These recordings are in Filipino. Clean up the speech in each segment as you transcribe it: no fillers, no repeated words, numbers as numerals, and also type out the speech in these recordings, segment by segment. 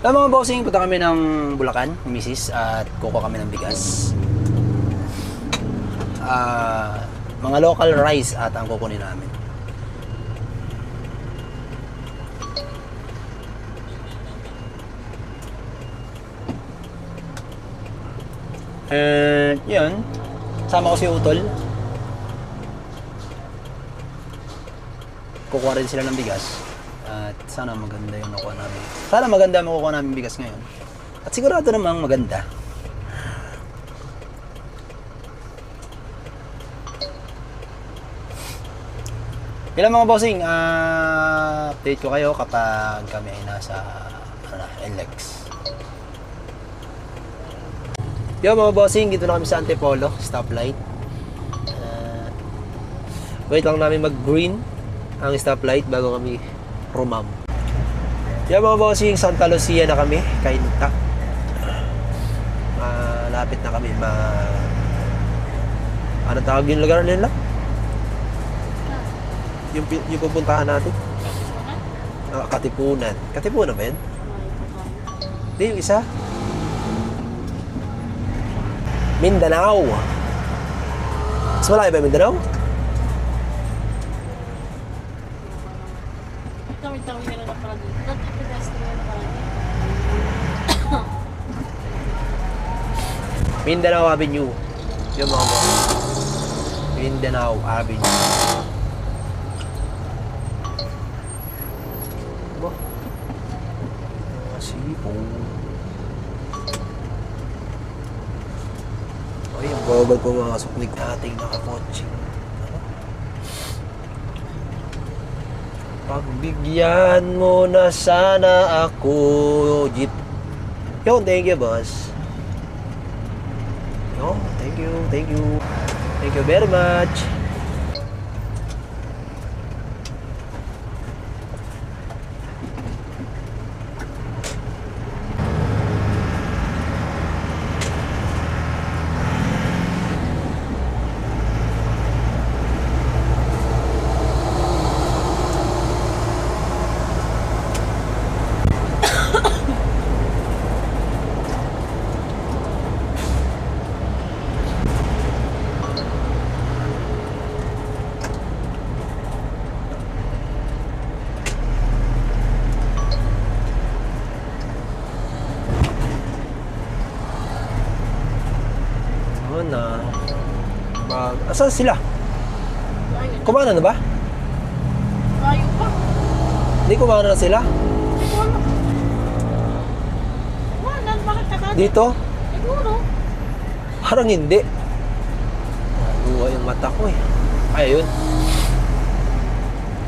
Mga bossing, punta kami ng Bulacan, misis, at kukuha kami ng bigas. Mga local rice at ang kukunin namin. And yun, sama ko si Utol. Kukuha rin sila ng bigas. At sana maganda yung nakuha namin. Sana maganda ang makukuha namin bigas ngayon. At sigurado namang maganda. Ilang mga bossing, update ko kayo kapag kami ay nasa NLEX. Yo mga bossing, dito na kami sa Antipolo, stoplight. Wait lang namin mag-green ang stoplight bago kami rumam. Yo mga bossing, Santa Lucia na kami, Kainta. Malapit na kami ano tawag yung lugar nila? Yung pupuntahan natin? Katipunan. Katipunan ba yun? Hindi, yung isa. Mindanao. Mas malaki ba Mindanao? Tawid-tawid na lang pala dito. Dati pedestrian na pala dito. Mindanao Avenue. Yung mga boss. Mindanao Avenue. Ba? Sipo. Ay, ang bagal pumasok ng ating nakakotse. Pagbigyan mo na sana ako, jeep. Yo, thank you, boss. Yo, thank you, thank you. Thank you very much. Na asan sila? Kumana na ba? Layo pa. Hindi kumana na sila? Hindi ko alam. Kumanan, bakit nakano? Dito? Siguro. Parang hindi. Naluwa yung mata ko eh. Ay, ayun.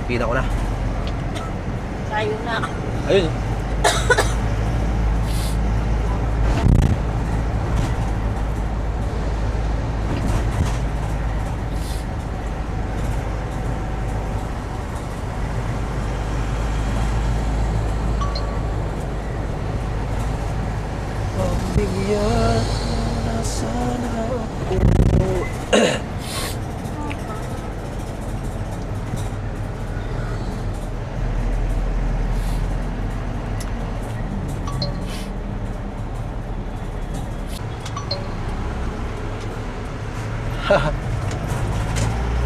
Kita ko na. Layo na. Ayun. Bigyan na sana ako.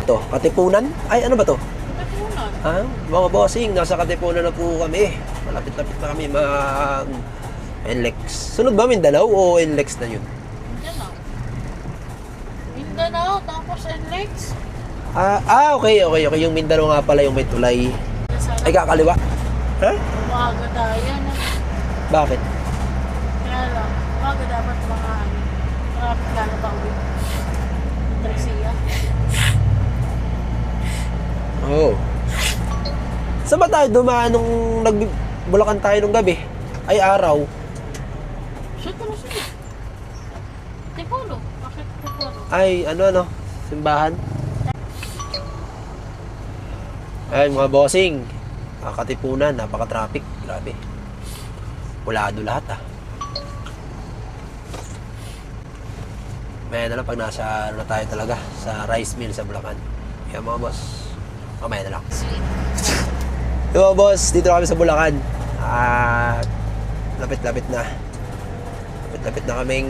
Ito, Katipunan? Ay, ano ba to? Katipunan. Mga bossing, nasa Katipunan na po kami. Malapit-lapit na kami NLEX. Sunod ba Mindanao o NLEX na yun? Mindanao. Mindanao, tapos NLEX. Okay. Yung Mindanao nga pala yung may tulay. Ay, kakaliwa. Ha? Umaga tayo na. Bakit? Kaya lang, umaga dapat mga traffic lalo ba ulit. Trexia. Oo. Saan ba tayo dumaan nung Bulacan tayo nung gabi? Ay, araw. Siya tulos na. Tipolo. Bakit Tipolo? Ay, ano, simbahan. Ay, mga bossing. Katipunan, napaka-traffic. Grabe. Pulado lahat, Mamaya na lang pag nasa na tayo talaga sa rice mill sa Bulacan. Kaya mga boss, mamaya na lang. Yung mga boss, dito na kami sa Bulacan. Lapit-lapit na. Lapit-lapit na kaming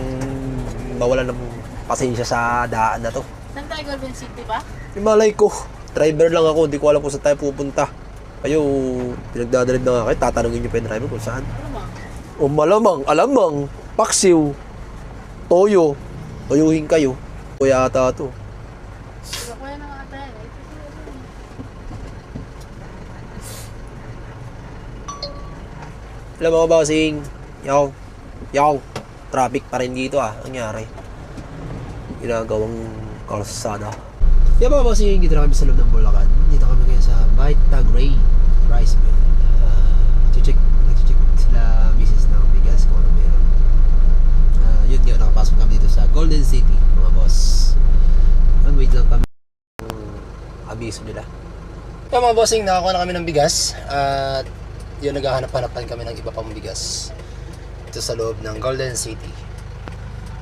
mawalan ng pasensya sa daan na to. Saan tayo, Golden City ba? Malay ko. Driver lang ako. Hindi ko alam kung saan tayo pupunta. Kayo, pinagdadrive na nga kayo. Tatanungin nyo pa yung driver kung saan. Ano ba? O malamang, alamang, paksiw, toyo. Toyuhin kayo. Kuya ata to. Diba kuya na nga tayo? Alam mo ba kasing, yaw, traffic pa rin dito ah. Ang nangyari. Ginagawang kalsada. Yan mga bossing, dito na kami sa loob ng Bulacan. Dito kami ngayon sa Vita Gray Rice Mill. Nag-check sila misis ng bigas kung ano meron. Yun nga, nakapasok kami dito sa Golden City, mga boss. Wait lang kami ng abiso nila. Yan mga bossing, nakakuha na kami ng bigas. At yun, naghahanap-hanapan kami ng iba pang bigas. Ito sa loob ng Golden City.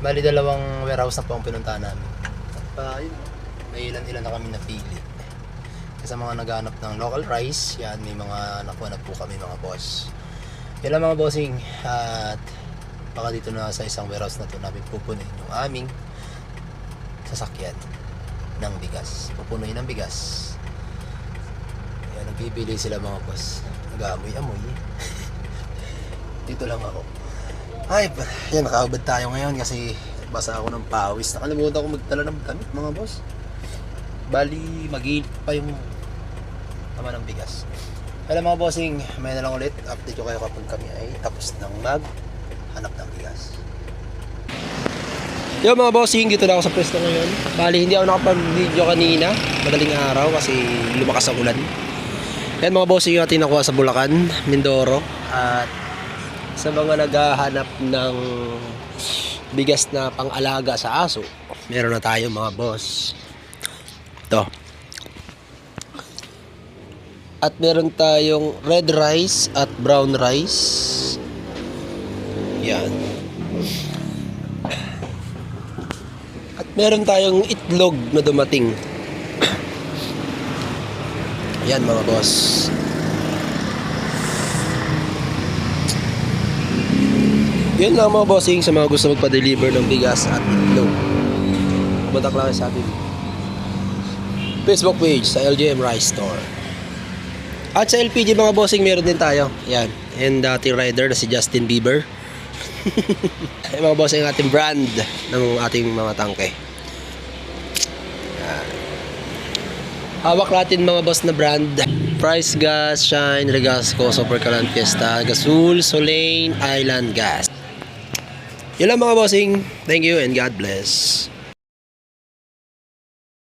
Bali, dalawang warehouse na po ang pinuntahan namin. At yun, may ilan-ilan na kami napili. Sa mga naghahanap ng local rice, yan, may mga nakuha na po kami mga boss. Yan lang mga bossing. At baka dito na sa isang warehouse na to namin pupunin yung aming sasakyan ng bigas. Pupunuin ng bigas. Yan, nagbibili sila mga boss. Nag-aamoy-amoy. Dito lang ako. Ay, yan, nakaubad tayo ngayon kasi basa ako ng pawis. Nakalimutan ko magdala ng damit mga boss. Bali, mag-iinit pa yung tama ng bigas. Kaya mga bossing, may na lang ulit. Update ko kayo kapag kami ay tapos ng maghanap ng bigas. Yo mga bossing, dito na ako sa pwesto ngayon. Bali, hindi ako nakapag-video kanina. Madaling araw kasi lumakas ang ulan. Yan mga bossing yung ating nakuha sa Bulacan, Mindoro. At sa mga naghahanap ng bigas na pang-alaga sa aso, meron na tayo mga boss. Ito. At meron tayong red rice at brown rice. Yan. At meron tayong itlog na dumating. Yan mga boss. Yan lang mga bossing sa mga gusto magpa-deliver ng bigas at itlog. Pumunta lang sa ating Facebook page sa LGM Rice Store. At sa LPG mga bossing meron din tayo. Yan. And dating rider na si Justin Bieber. Ay mga bossing ating brand ng ating mga tangke. Yan. Hawak natin mga boss na brand. Price Gas, Shine, Regasco, Super Calan Fiesta, Gasol, Solane, Island Gas. Yun lang mga bossing. Thank you and God bless.